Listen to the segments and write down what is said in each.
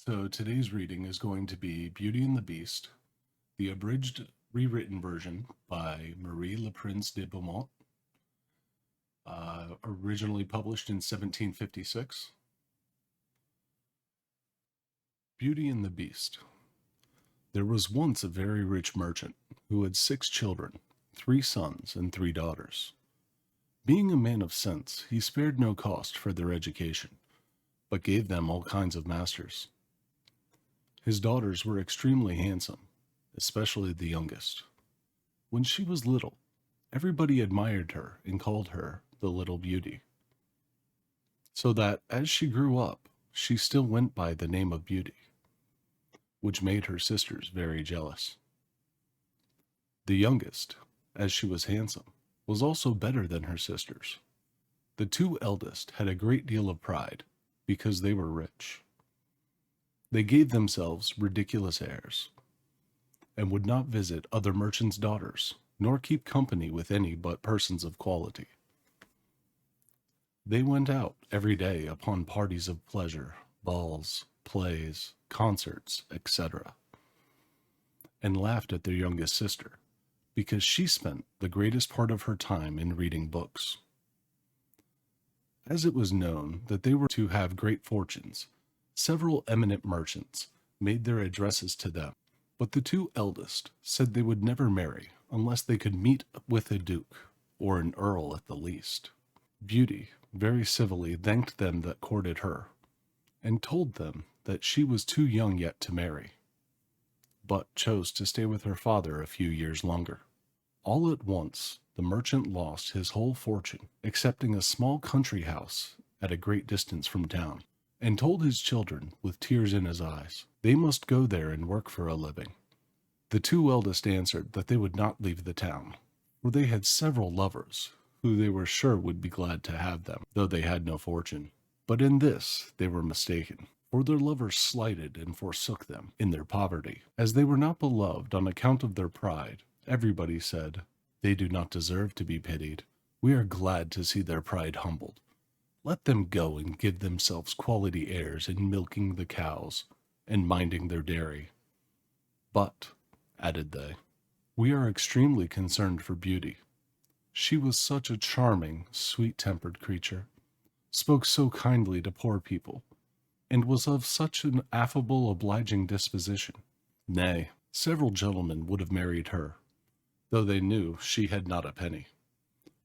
So today's reading is going to be Beauty and the Beast, the abridged rewritten version by Marie Leprince de Beaumont, originally published in 1756. Beauty and the Beast. There was once a very rich merchant who had 6 children, 3 sons and 3 daughters. Being a man of sense, he spared no cost for their education, but gave them all kinds of masters. His daughters were extremely handsome, especially the youngest. When she was little, everybody admired her and called her the Little Beauty. So that as she grew up, she still went by the name of Beauty, which made her sisters very jealous. The youngest, as she was handsome, was also better than her sisters. The 2 eldest had a great deal of pride because they were rich. They gave themselves ridiculous airs, and would not visit other merchants' daughters, nor keep company with any but persons of quality. They went out every day upon parties of pleasure, balls, plays, concerts, etc., and laughed at their youngest sister, because she spent the greatest part of her time in reading books. As it was known that they were to have great fortunes, several eminent merchants made their addresses to them, but the 2 eldest said they would never marry unless they could meet with a duke, or an earl at the least. Beauty very civilly thanked them that courted her, and told them that she was too young yet to marry, but chose to stay with her father a few years longer. All at once the merchant lost his whole fortune, excepting a small country house at a great distance from town, and told his children, with tears in his eyes, they must go there and work for a living. The 2 eldest answered that they would not leave the town, for they had several lovers, who they were sure would be glad to have them, though they had no fortune. But in this they were mistaken, for their lovers slighted and forsook them in their poverty. As they were not beloved on account of their pride, everybody said, "They do not deserve to be pitied. We are glad to see their pride humbled. Let them go and give themselves quality airs in milking the cows and minding their dairy. But," added they, "we are extremely concerned for Beauty. She was such a charming, sweet-tempered creature, spoke so kindly to poor people, and was of such an affable, obliging disposition. Nay, several gentlemen would have married her, though they knew she had not a penny.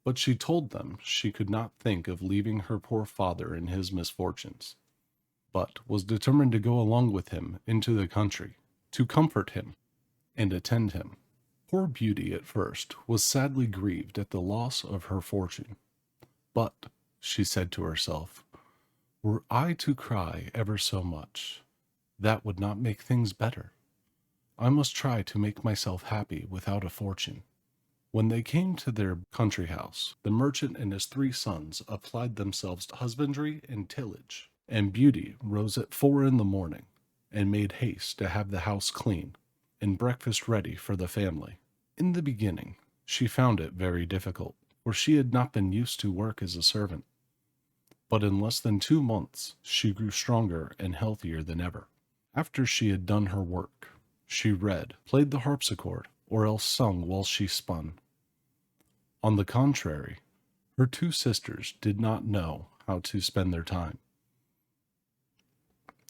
But she told them she could not think of leaving her poor father in his misfortunes, but was determined to go along with him into the country, to comfort him and attend him. Poor Beauty at first was sadly grieved at the loss of her fortune, but, she said to herself, were I to cry ever so much, that would not make things better. I must try to make myself happy without a fortune. When they came to their country house, the merchant and his 3 sons applied themselves to husbandry and tillage, and Beauty rose at 4 in the morning, and made haste to have the house clean, and breakfast ready for the family. In the beginning, she found it very difficult, for she had not been used to work as a servant. But in less than 2 months, she grew stronger and healthier than ever. After she had done her work, she read, played the harpsichord, or else sung while she spun. On the contrary, her 2 sisters did not know how to spend their time.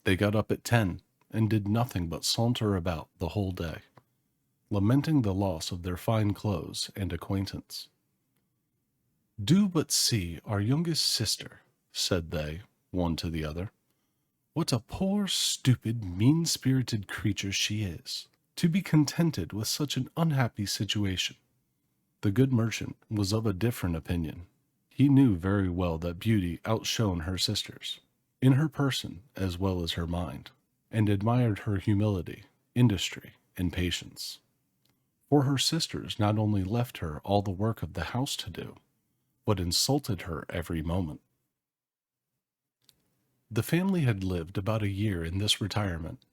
They got up at 10 and did nothing but saunter about the whole day, lamenting the loss of their fine clothes and acquaintance. "Do but see our youngest sister," said they, one to the other. "What a poor, stupid, mean-spirited creature she is, to be contented with such an unhappy situation." The good merchant was of a different opinion. He knew very well that Beauty outshone her sisters, in her person as well as her mind, and admired her humility, industry, and patience. For her sisters not only left her all the work of the house to do, but insulted her every moment. The family had lived about a year in this retirement,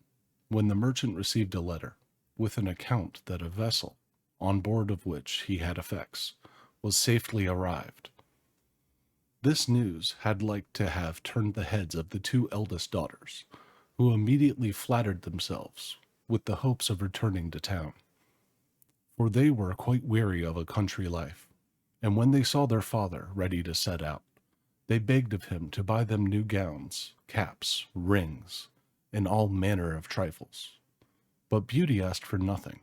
when the merchant received a letter, with an account that a vessel, on board of which he had effects, was safely arrived. This news had like to have turned the heads of the 2 eldest daughters, who immediately flattered themselves with the hopes of returning to town, for they were quite weary of a country life, and when they saw their father ready to set out, they begged of him to buy them new gowns, caps, rings, and all manner of trifles. But Beauty asked for nothing,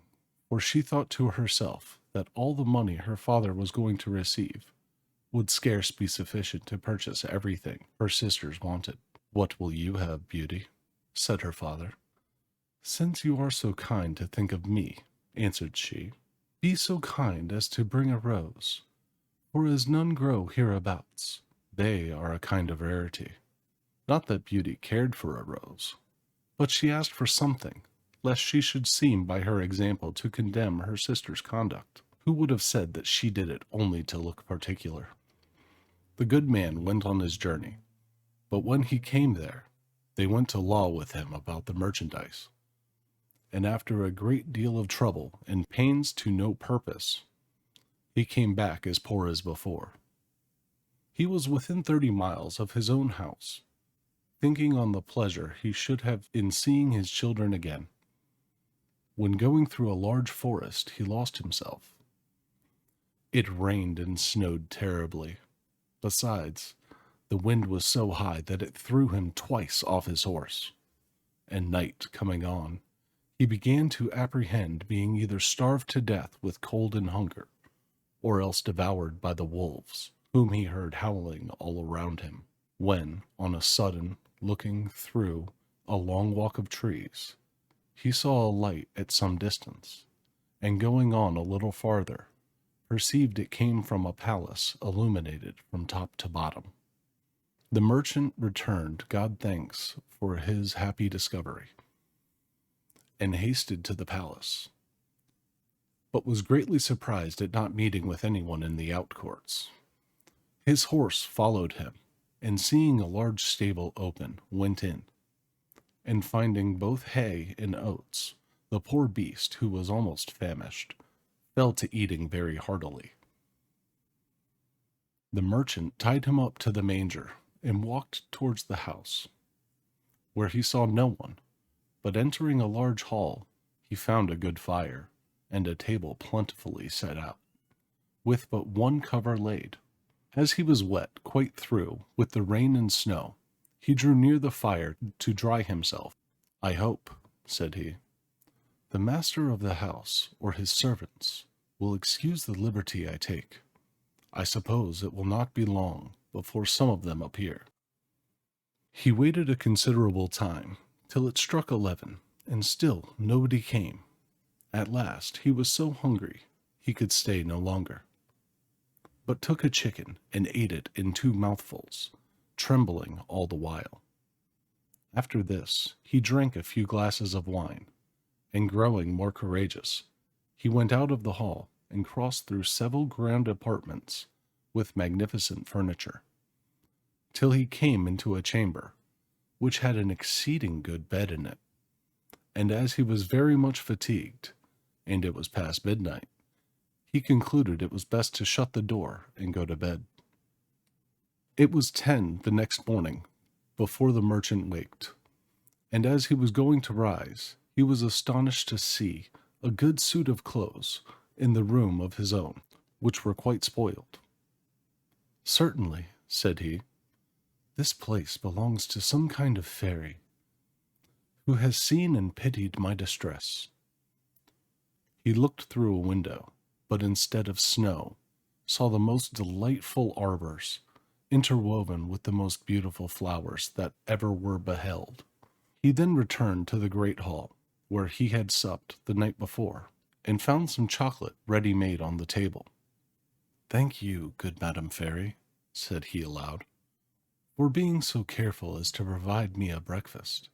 for she thought to herself that all the money her father was going to receive would scarce be sufficient to purchase everything her sisters wanted. "What will you have, Beauty?" said her father. "Since you are so kind to think of me," answered she, "be so kind as to bring a rose, for as none grow hereabouts, they are a kind of rarity." Not that Beauty cared for a rose, but she asked for something, lest she should seem by her example to condemn her sister's conduct, who would have said that she did it only to look particular. The good man went on his journey, but when he came there, they went to law with him about the merchandise, and after a great deal of trouble and pains to no purpose, he came back as poor as before. He was within 30 miles of his own house, thinking on the pleasure he should have in seeing his children again. When going through a large forest, he lost himself. It rained and snowed terribly. Besides, the wind was so high that it threw him twice off his horse, and night coming on, he began to apprehend being either starved to death with cold and hunger, or else devoured by the wolves, whom he heard howling all around him, when, on a sudden, looking through a long walk of trees, he saw a light at some distance, and going on a little farther, perceived it came from a palace illuminated from top to bottom. The merchant returned God thanks for his happy discovery, and hasted to the palace, but was greatly surprised at not meeting with anyone in the outcourts. His horse followed him, and seeing a large stable open, went in, and finding both hay and oats, the poor beast, who was almost famished, fell to eating very heartily. The merchant tied him up to the manger, and walked towards the house, where he saw no one, but entering a large hall, he found a good fire, and a table plentifully set out, with but one cover laid. As he was wet quite through with the rain and snow, he drew near the fire to dry himself. "I hope," said he, "the master of the house, or his servants, will excuse the liberty I take. I suppose it will not be long before some of them appear." He waited a considerable time, till it struck 11, and still nobody came. At last he was so hungry he could stay no longer, but took a chicken and ate it in 2 mouthfuls, trembling all the while. After this he drank a few glasses of wine, and growing more courageous, he went out of the hall and crossed through several grand apartments with magnificent furniture, till he came into a chamber which had an exceeding good bed in it, and as he was very much fatigued, and it was past midnight, he concluded it was best to shut the door and go to bed. It was 10 the next morning before the merchant waked, and as he was going to rise, he was astonished to see a good suit of clothes in the room of his own, which were quite spoiled. "Certainly," said he, "this place belongs to some kind of fairy, who has seen and pitied my distress." He looked through a window, but instead of snow, saw the most delightful arbors, interwoven with the most beautiful flowers that ever were beheld. He then returned to the great hall, where he had supped the night before, and found some chocolate ready made on the table. "Thank you, good Madam Fairy," said he aloud, "for being so careful as to provide me a breakfast.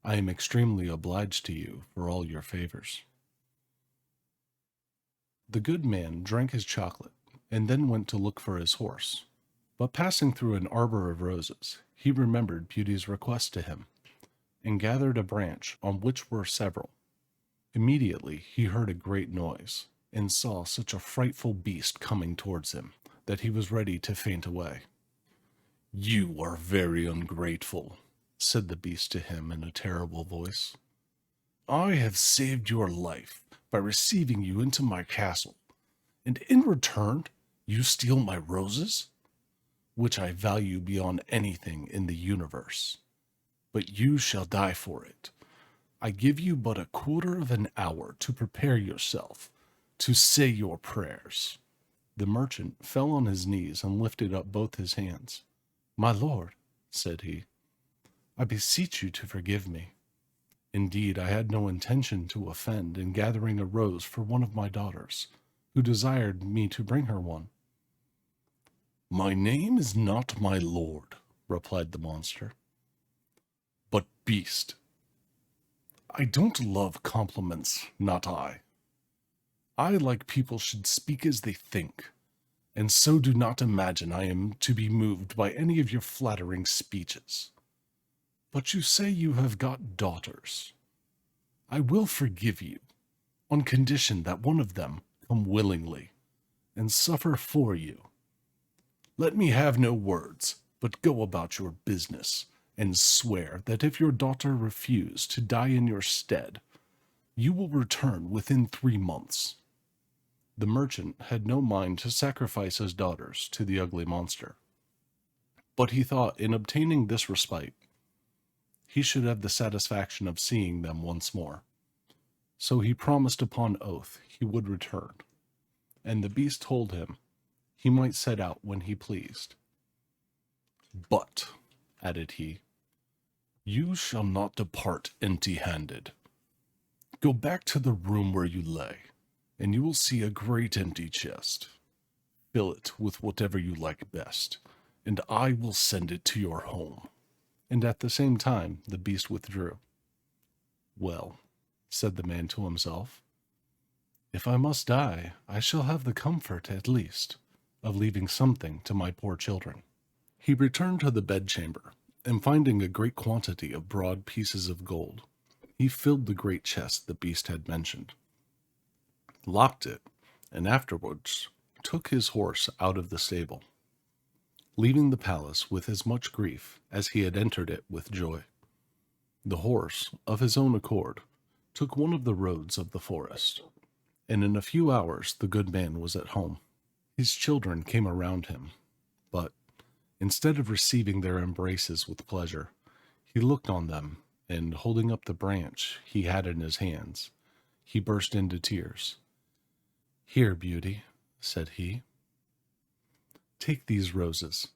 I am extremely obliged to you for all your favors." The good man drank his chocolate, and then went to look for his horse. But passing through an arbor of roses, he remembered Beauty's request to him, and gathered a branch on which were several. Immediately he heard a great noise, and saw such a frightful beast coming towards him, that he was ready to faint away. "You are very ungrateful," said the beast to him in a terrible voice. "I have saved your life by receiving you into my castle, and in return you steal my roses, which I value beyond anything in the universe. But you shall die for it. I give you but a quarter of an hour to prepare yourself, to say your prayers." The merchant fell on his knees and lifted up both his hands. "My lord," said he, "I beseech you to forgive me. Indeed, I had no intention to offend in gathering a rose for one of my daughters, who desired me to bring her one." "My name is not my lord," replied the monster, "but beast. I don't love compliments, not I. I like people should speak as they think, and so do not imagine I am to be moved by any of your flattering speeches. But you say you have got daughters. I will forgive you, on condition that one of them come willingly, and suffer for you. Let me have no words, but go about your business, and swear that if your daughter refuse to die in your stead, you will return within 3 months." The merchant had no mind to sacrifice his daughters to the ugly monster, but he thought in obtaining this respite, he should have the satisfaction of seeing them once more. So he promised upon oath he would return, and the beast told him he might set out when he pleased. "But," added he, "you shall not depart empty-handed. Go back to the room where you lay, and you will see a great empty chest. Fill it with whatever you like best, and I will send it to your home." And at the same time the beast withdrew. "Well," said the man to himself, "if I must die, I shall have the comfort, at least, of leaving something to my poor children." He returned to the bedchamber, and finding a great quantity of broad pieces of gold, he filled the great chest the beast had mentioned, locked it, and afterwards took his horse out of the stable, leaving the palace with as much grief as he had entered it with joy. The horse, of his own accord, took one of the roads of the forest, and in a few hours the good man was at home. His children came around him, but, instead of receiving their embraces with pleasure, he looked on them, and holding up the branch he had in his hands, he burst into tears. "Here, beauty," said he, "take these roses,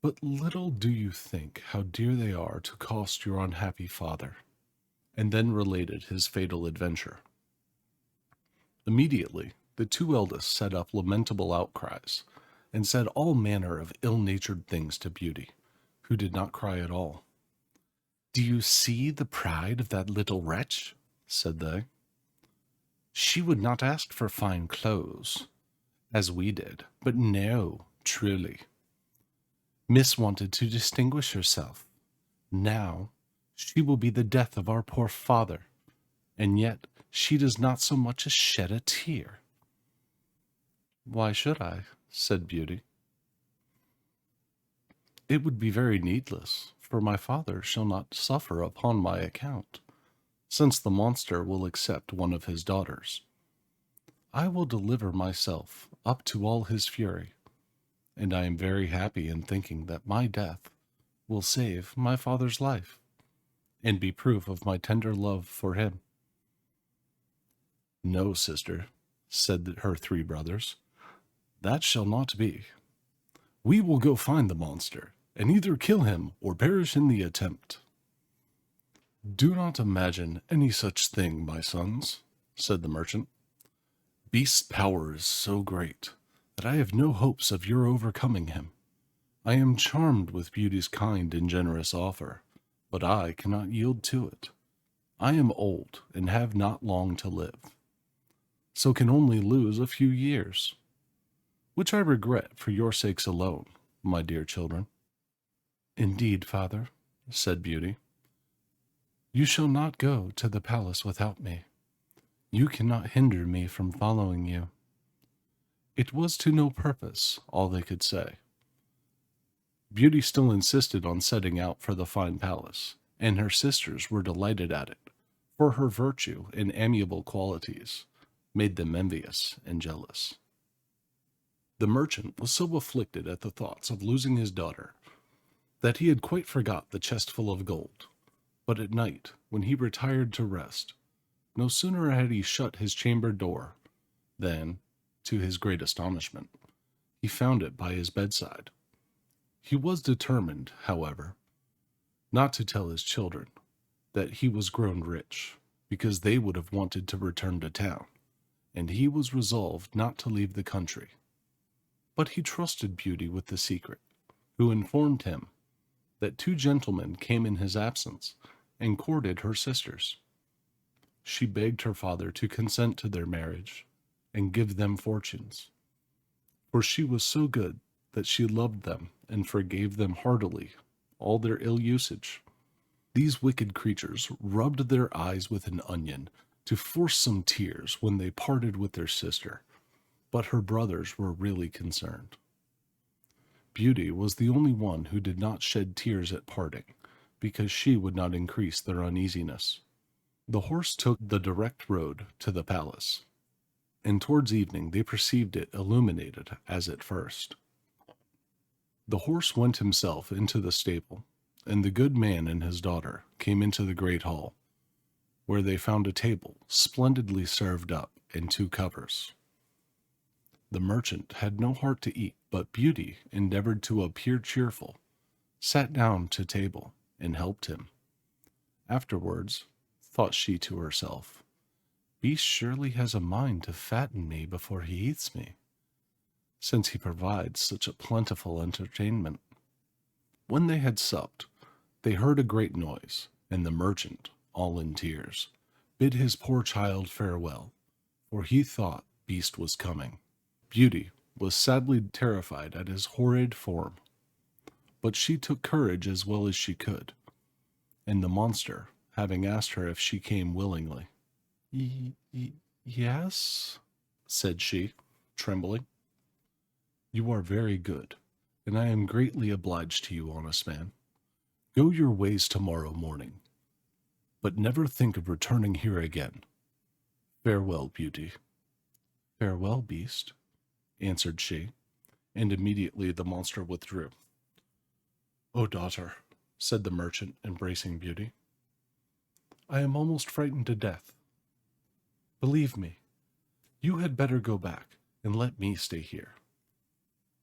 but little do you think how dear they are to cost your unhappy father," and then related his fatal adventure. Immediately the 2 eldest set up lamentable outcries, and said all manner of ill-natured things to Beauty, who did not cry at all. "Do you see the pride of that little wretch?" said they. "She would not ask for fine clothes, as we did, but no, truly. Miss wanted to distinguish herself. Now she will be the death of our poor father, and yet she does not so much as shed a tear." "Why should I?" said Beauty. "It would be very needless, for my father shall not suffer upon my account, since the monster will accept one of his daughters. I will deliver myself up to all his fury, and I am very happy in thinking that my death will save my father's life, and be proof of my tender love for him." "No, sister," said her 3 brothers, "that shall not be. We will go find the monster, and either kill him or perish in the attempt." "Do not imagine any such thing, my sons," said the merchant. "Beast's power is so great that I have no hopes of your overcoming him. I am charmed with Beauty's kind and generous offer, but I cannot yield to it. I am old and have not long to live, so can only lose a few years, which I regret for your sakes alone, my dear children." "Indeed, father," said Beauty, "you shall not go to the palace without me. You cannot hinder me from following you." It was to no purpose, all they could say. Beauty still insisted on setting out for the fine palace, and her sisters were delighted at it, for her virtue and amiable qualities made them envious and jealous. The merchant was so afflicted at the thoughts of losing his daughter that he had quite forgot the chest full of gold. But at night, when he retired to rest, no sooner had he shut his chamber door than, to his great astonishment, he found it by his bedside. He was determined, however, not to tell his children that he was grown rich, because they would have wanted to return to town, and he was resolved not to leave the country. But he trusted Beauty with the secret, who informed him that two gentlemen came in his absence and courted her sisters. She begged her father to consent to their marriage and give them fortunes, for she was so good that she loved them and forgave them heartily all their ill usage. These wicked creatures rubbed their eyes with an onion to force some tears when they parted with their sister, but her brothers were really concerned. Beauty was the only one who did not shed tears at parting, because she would not increase their uneasiness. The horse took the direct road to the palace, and towards evening they perceived it illuminated as at first. The horse went himself into the stable, and the good man and his daughter came into the great hall, where they found a table splendidly served up and two covers. The merchant had no heart to eat, but Beauty endeavored to appear cheerful, sat down to table, and helped him. Afterwards, thought she to herself, Beast surely has a mind to fatten me before he eats me, since he provides such a plentiful entertainment. When they had supped, they heard a great noise, and the merchant, all in tears, bid his poor child farewell, for he thought Beast was coming. Beauty was sadly terrified at his horrid form, but she took courage as well as she could, and the monster, having asked her if she came willingly. Yes, said she, trembling. You are very good, and I am greatly obliged to you, honest man. Go your ways tomorrow morning, but never think of returning here again. Farewell, Beauty. Farewell, Beast, answered she, and immediately the monster withdrew. "O daughter," said the merchant, embracing Beauty, "I am almost frightened to death. Believe me, you had better go back and let me stay here."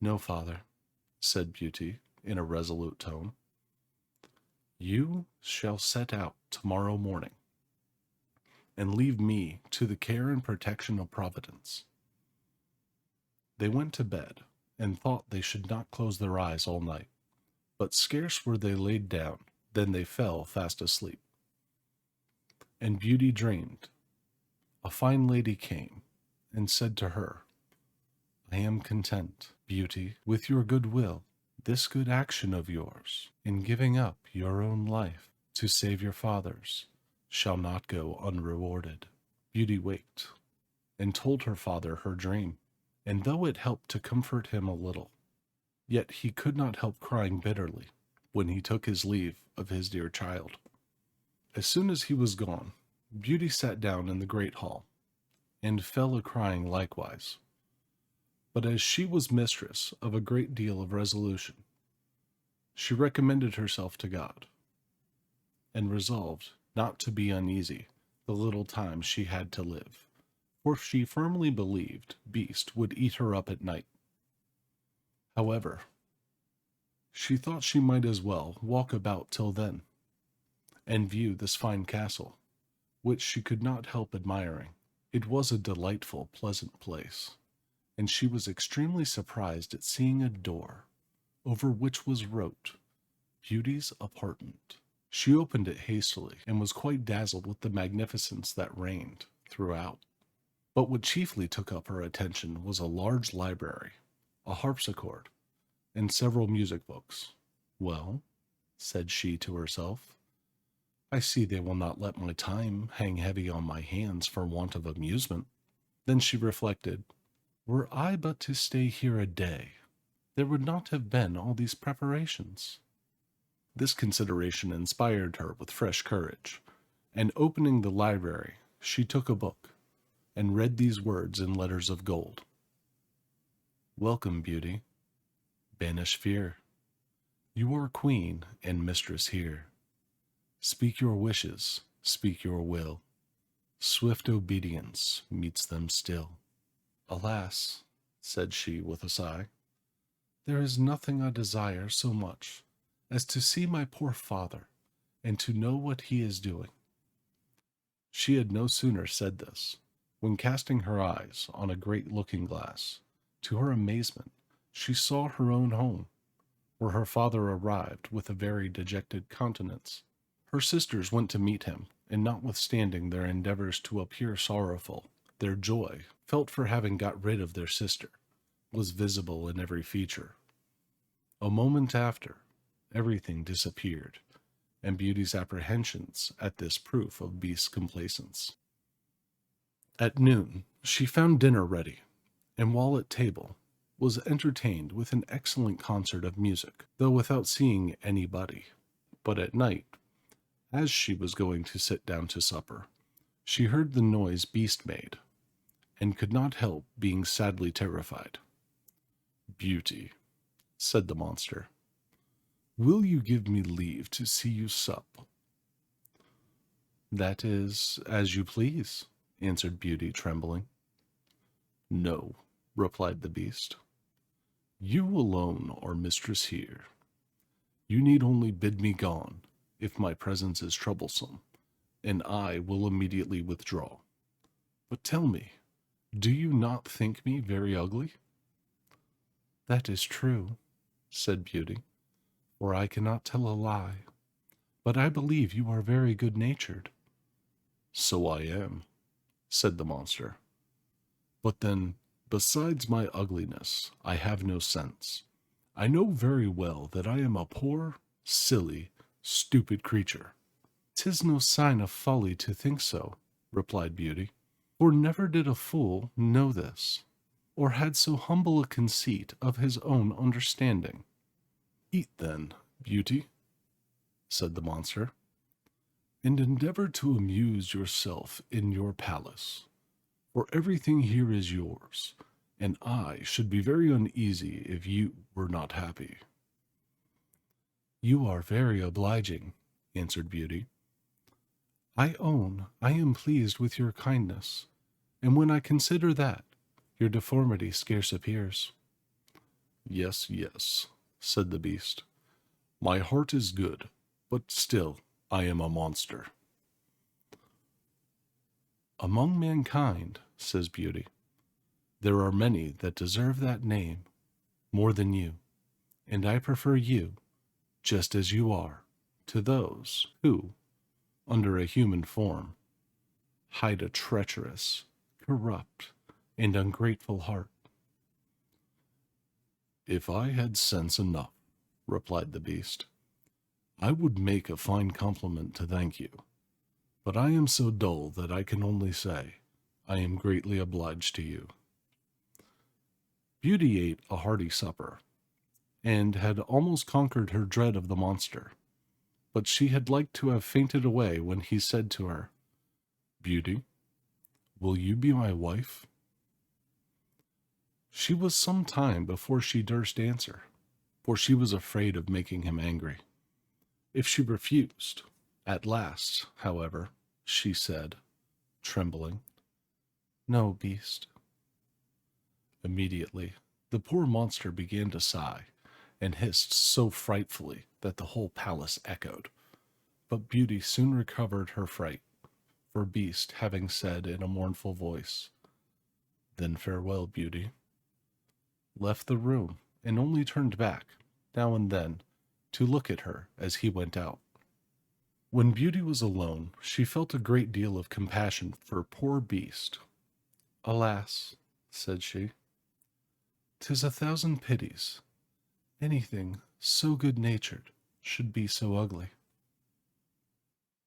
"No, father," said Beauty in a resolute tone. "You shall set out tomorrow morning, and leave me to the care and protection of Providence." They went to bed, and thought they should not close their eyes all night, but scarce were they laid down than they fell fast asleep. And Beauty dreamed. A fine lady came, and said to her, "I am content, Beauty, with your good will. This good action of yours, in giving up your own life to save your father's, shall not go unrewarded." Beauty waked, and told her father her dream, and though it helped to comfort him a little, yet he could not help crying bitterly when he took his leave of his dear child. As soon as he was gone, Beauty sat down in the great hall, and fell a-crying likewise. But as she was mistress of a great deal of resolution, she recommended herself to God, and resolved not to be uneasy the little time she had to live, for she firmly believed Beast would eat her up at night. However, she thought she might as well walk about till then, and view this fine castle, which she could not help admiring. It was a delightful, pleasant place, and she was extremely surprised at seeing a door, over which was wrote, "Beauty's apartment." She opened it hastily, and was quite dazzled with the magnificence that reigned throughout. But what chiefly took up her attention was a large library, a harpsichord, and several music books. "Well," said she to herself, "I see they will not let my time hang heavy on my hands for want of amusement." Then she reflected, "Were I but to stay here a day, there would not have been all these preparations. This consideration inspired her with fresh courage, and opening the library, she took a book, and read these words in letters of gold. Welcome, beauty. Banish fear. You are queen and mistress here. Speak your wishes, speak your will. Swift obedience meets them still. Alas, said she with a sigh, there is nothing I desire so much as to see my poor father and to know what he is doing. She had no sooner said this, when casting her eyes on a great looking-glass, to her amazement, she saw her own home, where her father arrived with a very dejected countenance. Her sisters went to meet him, and notwithstanding their endeavors to appear sorrowful, their joy, felt for having got rid of their sister, was visible in every feature. A moment after, everything disappeared, and Beauty's apprehensions at this proof of Beast's complacence. At noon, she found dinner ready, and while at table, was entertained with an excellent concert of music, though without seeing anybody. But at night, as she was going to sit down to supper, she heard the noise Beast made, and could not help being sadly terrified. Beauty, said the monster, will you give me leave to see you sup? That is as you please, answered Beauty, trembling. No, replied the beast. You alone are mistress here. You need only bid me gone, if my presence is troublesome, and I will immediately withdraw. But tell me, do you not think me very ugly? That is true, said Beauty, for I cannot tell a lie, but I believe you are very good-natured. So I am, said the monster. But then, besides my ugliness, I have no sense. I know very well that I am a poor, silly, stupid creature. 'Tis no sign of folly to think so, replied Beauty, for never did a fool know this, or had so humble a conceit of his own understanding. Eat then, Beauty, said the monster, and endeavor to amuse yourself in your palace, for everything here is yours, and I should be very uneasy if you were not happy. You are very obliging, answered Beauty. I own I am pleased with your kindness, and when I consider that, your deformity scarce appears. Yes, yes, said the beast. My heart is good, but still I am a monster. Among mankind, says Beauty, there are many that deserve that name more than you, and I prefer you, just as you are, to those who, under a human form, hide a treacherous, corrupt, and ungrateful heart. If I had sense enough, replied the beast, I would make a fine compliment to thank you, but I am so dull that I can only say, I am greatly obliged to you. Beauty ate a hearty supper, and had almost conquered her dread of the monster, but she had like to have fainted away when he said to her, Beauty, will you be my wife? She was some time before she durst answer, for she was afraid of making him angry. If she refused, at last, however, she said, trembling, No, beast. Immediately, the poor monster began to sigh, and hissed so frightfully that the whole palace echoed. But Beauty soon recovered her fright, for Beast having said in a mournful voice, Then farewell, Beauty, left the room, and only turned back, now and then, to look at her as he went out. When Beauty was alone, she felt a great deal of compassion for poor Beast. Alas, said she, 'tis a thousand pities anything so good-natured should be so ugly.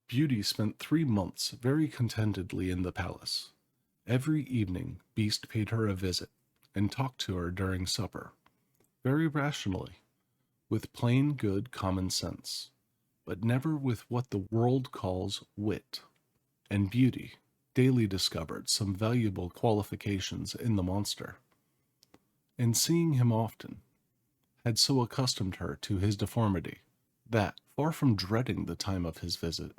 Beauty spent 3 months very contentedly in the palace. Every evening Beast paid her a visit, and talked to her during supper, very rationally, with plain good common sense, but never with what the world calls wit. And Beauty daily discovered some valuable qualifications in the monster, and seeing him often had so accustomed her to his deformity that, far from dreading the time of his visit,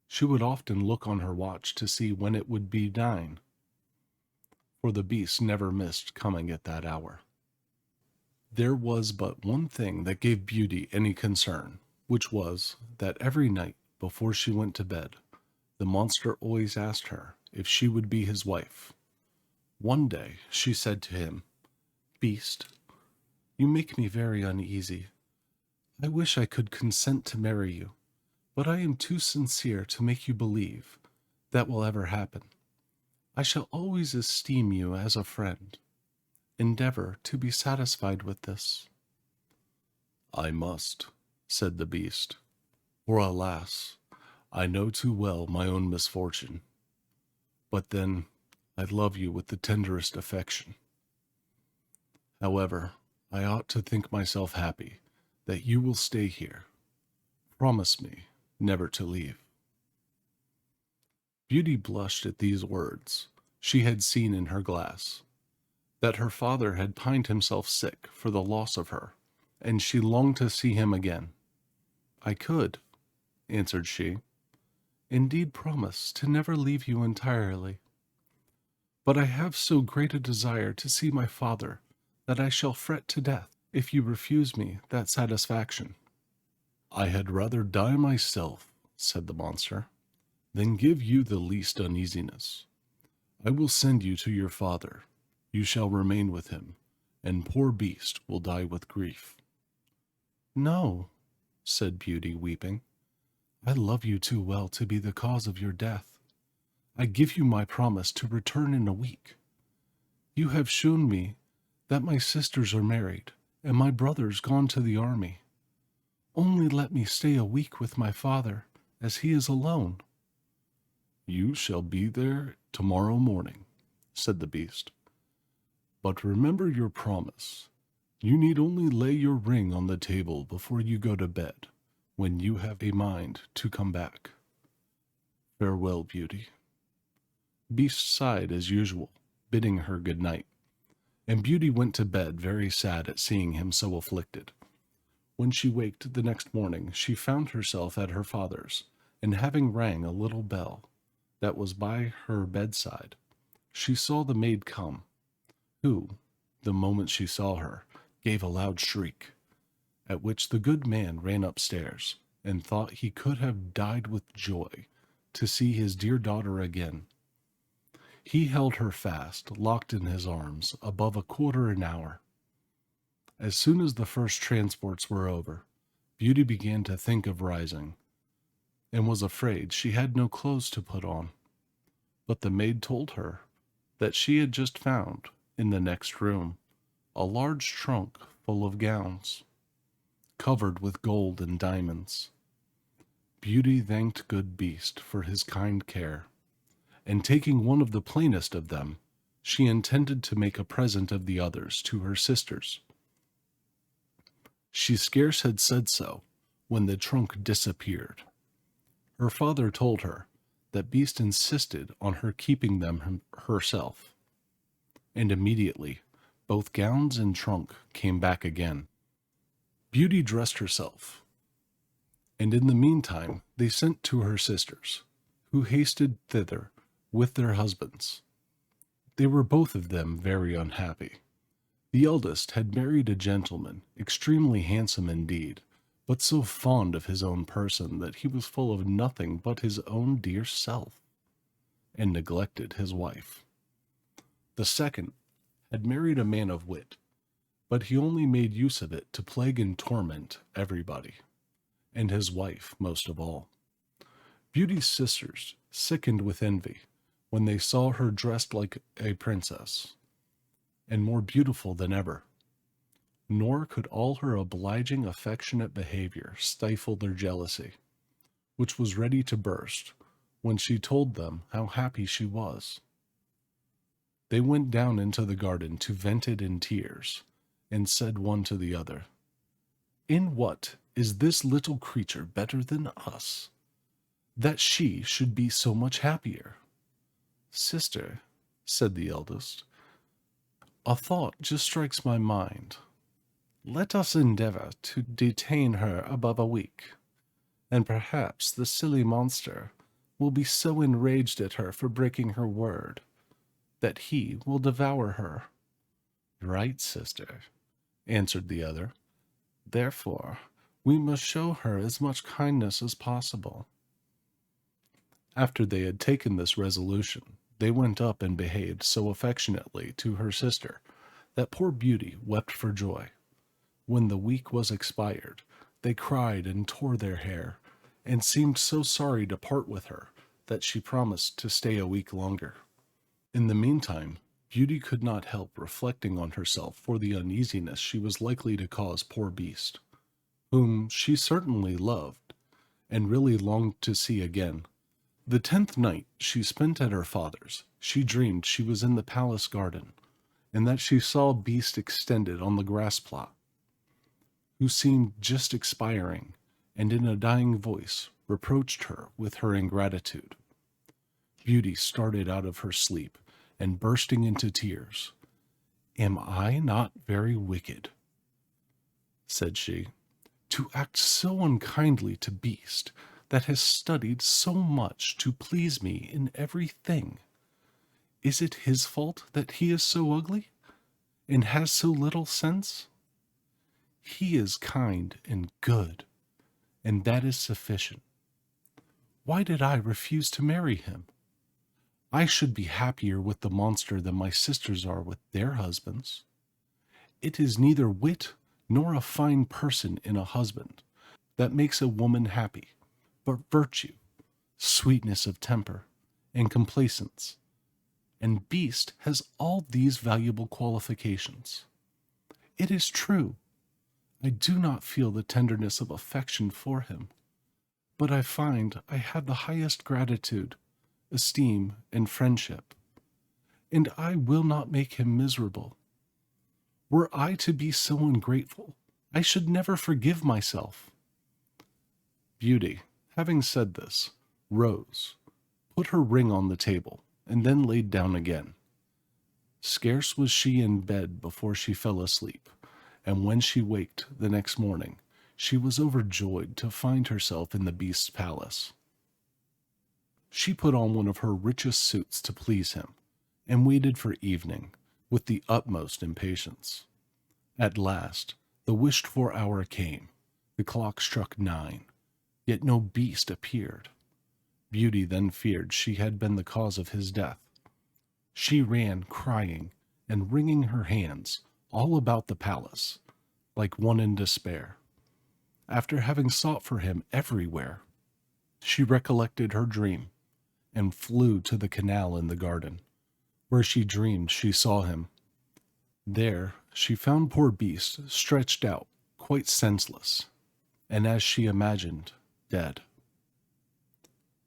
she would often look on her watch to see when it would be 9, for the beast never missed coming at that hour. There was but one thing that gave Beauty any concern, which was that every night before she went to bed, the monster always asked her if she would be his wife. One day she said to him, "Beast, you make me very uneasy. I wish I could consent to marry you, but I am too sincere to make you believe that will ever happen. I shall always esteem you as a friend. Endeavor to be satisfied with this." "I must," said the beast, "for alas, I know too well my own misfortune. But then I love you with the tenderest affection. However, I ought to think myself happy that you will stay here. Promise me never to leave." Beauty blushed at these words. She had seen in her glass that her father had pined himself sick for the loss of her, and she longed to see him again. "I could," answered she, "indeed promise to never leave you entirely. But I have so great a desire to see my father that I shall fret to death if you refuse me that satisfaction." "I had rather die myself," said the monster, "than give you the least uneasiness. I will send you to your father. You shall remain with him, and poor beast will die with grief." "No," said Beauty, weeping. "I love you too well to be the cause of your death. I give you my promise to return in a week. You have shown me that my sisters are married, and my brothers gone to the army. Only let me stay a week with my father, as he is alone." "You shall be there tomorrow morning," said the beast. "But remember your promise. You need only lay your ring on the table before you go to bed, when you have a mind to come back. Farewell, Beauty." Beast sighed as usual, bidding her good night, and Beauty went to bed very sad at seeing him so afflicted. When she waked the next morning, she found herself at her father's, and having rang a little bell that was by her bedside, she saw the maid come, who, the moment she saw her, gave a loud shriek, at which the good man ran upstairs, and thought he could have died with joy to see his dear daughter again. He held her fast, locked in his arms, above a quarter an hour. As soon as the first transports were over, Beauty began to think of rising, and was afraid she had no clothes to put on. But the maid told her that she had just found, in the next room, a large trunk full of gowns, covered with gold and diamonds. Beauty thanked good Beast for his kind care, and taking one of the plainest of them, she intended to make a present of the others to her sisters. She scarce had said so when the trunk disappeared. Her father told her that Beast insisted on her keeping them herself, and immediately both gowns and trunk came back again. Beauty dressed herself, and in the meantime they sent to her sisters, who hasted thither with their husbands. They were both of them very unhappy. The eldest had married a gentleman, extremely handsome indeed, but so fond of his own person that he was full of nothing but his own dear self, and neglected his wife. The second had married a man of wit, but he only made use of it to plague and torment everybody, and his wife most of all. Beauty's sisters sickened with envy when they saw her dressed like a princess, and more beautiful than ever. Nor could all her obliging, affectionate behavior stifle their jealousy, which was ready to burst when she told them how happy she was. They went down into the garden to vent it in tears, and said one to the other, "In what is this little creature better than us, that she should be so much happier?" "Sister," said the eldest, "a thought just strikes my mind. Let us endeavor to detain her above a week, and perhaps the silly monster will be so enraged at her for breaking her word that he will devour her." "Right, sister," answered the other. "Therefore, we must show her as much kindness as possible." After they had taken this resolution, they went up and behaved so affectionately to her sister that poor Beauty wept for joy. When the week was expired, they cried and tore their hair, and seemed so sorry to part with her that she promised to stay a week longer. In the meantime, Beauty could not help reflecting on herself for the uneasiness she was likely to cause poor Beast, whom she certainly loved, and really longed to see again. The 10th night she spent at her father's, she dreamed she was in the palace garden, and that she saw Beast extended on the grass plot, who seemed just expiring, and in a dying voice reproached her with her ingratitude. Beauty started out of her sleep, and bursting into tears, "Am I not very wicked," said she, "to act so unkindly to Beast, that has studied so much to please me in everything? Is it his fault that he is so ugly, and has so little sense? He is kind and good, and that is sufficient. Why did I refuse to marry him? I should be happier with the monster than my sisters are with their husbands. It is neither wit nor a fine person in a husband that makes a woman happy, but virtue, sweetness of temper, and complacence, and Beast has all these valuable qualifications. It is true, I do not feel the tenderness of affection for him, but I find I have the highest gratitude, esteem, and friendship, and I will not make him miserable. Were I to be so ungrateful, I should never forgive myself." Beauty, having said this, rose, put her ring on the table, and then laid down again. Scarce was she in bed before she fell asleep, and when she waked the next morning, she was overjoyed to find herself in the Beast's palace. She put on one of her richest suits to please him, and waited for evening with the utmost impatience. At last, the wished-for hour came. The clock struck 9, yet no Beast appeared. Beauty then feared she had been the cause of his death. She ran crying and wringing her hands all about the palace, like one in despair. After having sought for him everywhere, she recollected her dream, and flew to the canal in the garden, where she dreamed she saw him. There she found poor Beast stretched out, quite senseless, and as she imagined, dead.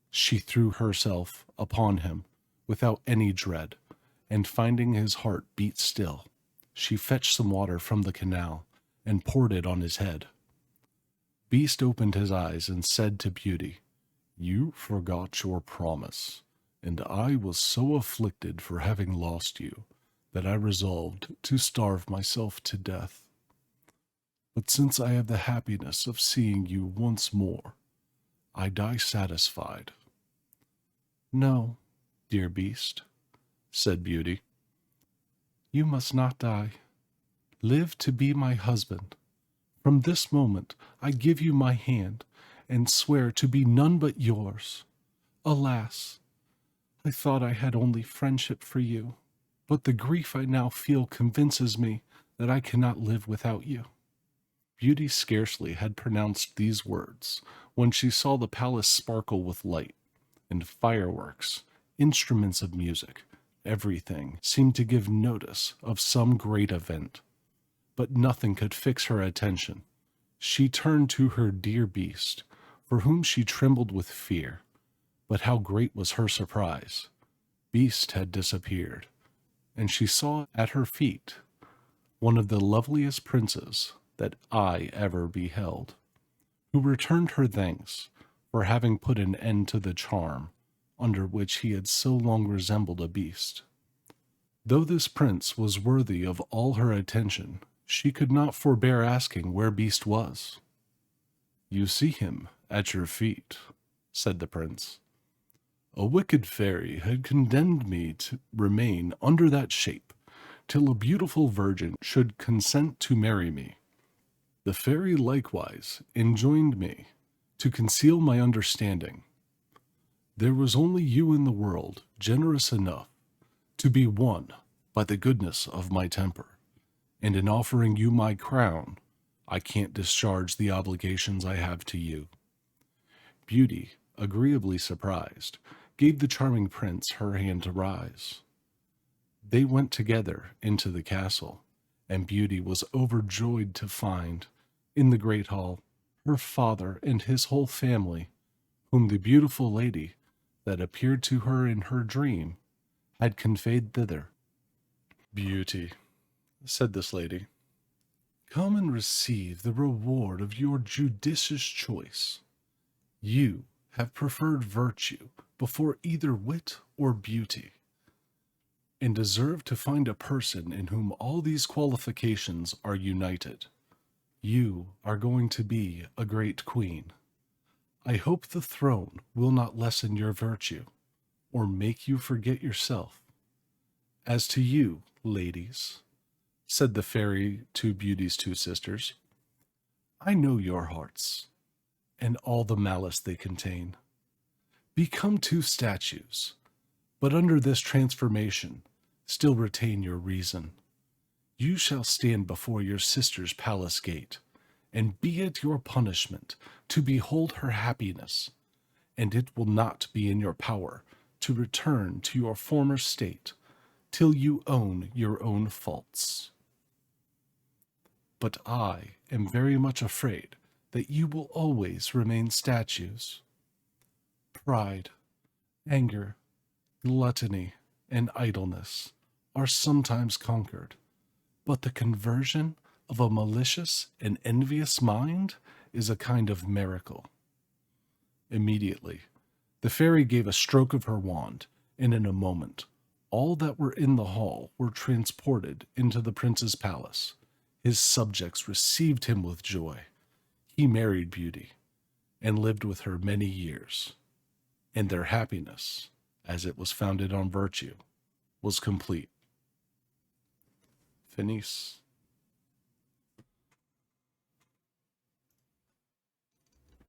She threw herself upon him without any dread, and finding his heart beat still, she fetched some water from the canal and poured it on his head. Beast opened his eyes and said to Beauty, "You forgot your promise, and I was so afflicted for having lost you that I resolved to starve myself to death. But since I have the happiness of seeing you once more, I die satisfied." "No, dear Beast," said Beauty, "you must not die. Live to be my husband. From this moment I give you my hand, and swear to be none but yours. Alas, I thought I had only friendship for you, but the grief I now feel convinces me that I cannot live without you." Beauty scarcely had pronounced these words when she saw the palace sparkle with light, and fireworks, instruments of music, everything seemed to give notice of some great event. But nothing could fix her attention. She turned to her dear Beast, for whom she trembled with fear. But how great was her surprise! Beast had disappeared, and she saw at her feet one of the loveliest princes that I ever beheld, who returned her thanks for having put an end to the charm under which he had so long resembled a beast. Though this prince was worthy of all her attention, she could not forbear asking where Beast was. "You see him at your feet," said the prince. "A wicked fairy had condemned me to remain under that shape till a beautiful virgin should consent to marry me. The fairy likewise enjoined me to conceal my understanding. There was only you in the world generous enough to be won by the goodness of my temper, and in offering you my crown, I can't discharge the obligations I have to you." Beauty, agreeably surprised, gave the charming prince her hand to rise. They went together into the castle, and Beauty was overjoyed to find, in the great hall, her father and his whole family, whom the beautiful lady that appeared to her in her dream had conveyed thither. "Beauty," said this lady, "come and receive the reward of your judicious choice. You have preferred virtue before either wit or beauty, and deserve to find a person in whom all these qualifications are united. You are going to be a great queen. I hope the throne will not lessen your virtue, or make you forget yourself. As to you, ladies," said the fairy to Beauty's two sisters, "I know your hearts, and all the malice they contain. Become two statues, but under this transformation still retain your reason. You shall stand before your sister's palace gate, and be it your punishment to behold her happiness, and it will not be in your power to return to your former state till you own your own faults. But I am very much afraid that you will always remain statues. Pride, anger, gluttony, and idleness are sometimes conquered, but the conversion of a malicious and envious mind is a kind of miracle." Immediately, the fairy gave a stroke of her wand, and in a moment, all that were in the hall were transported into the prince's palace. His subjects received him with joy. He married Beauty, and lived with her many years, and their happiness, as it was founded on virtue, was complete. Finis.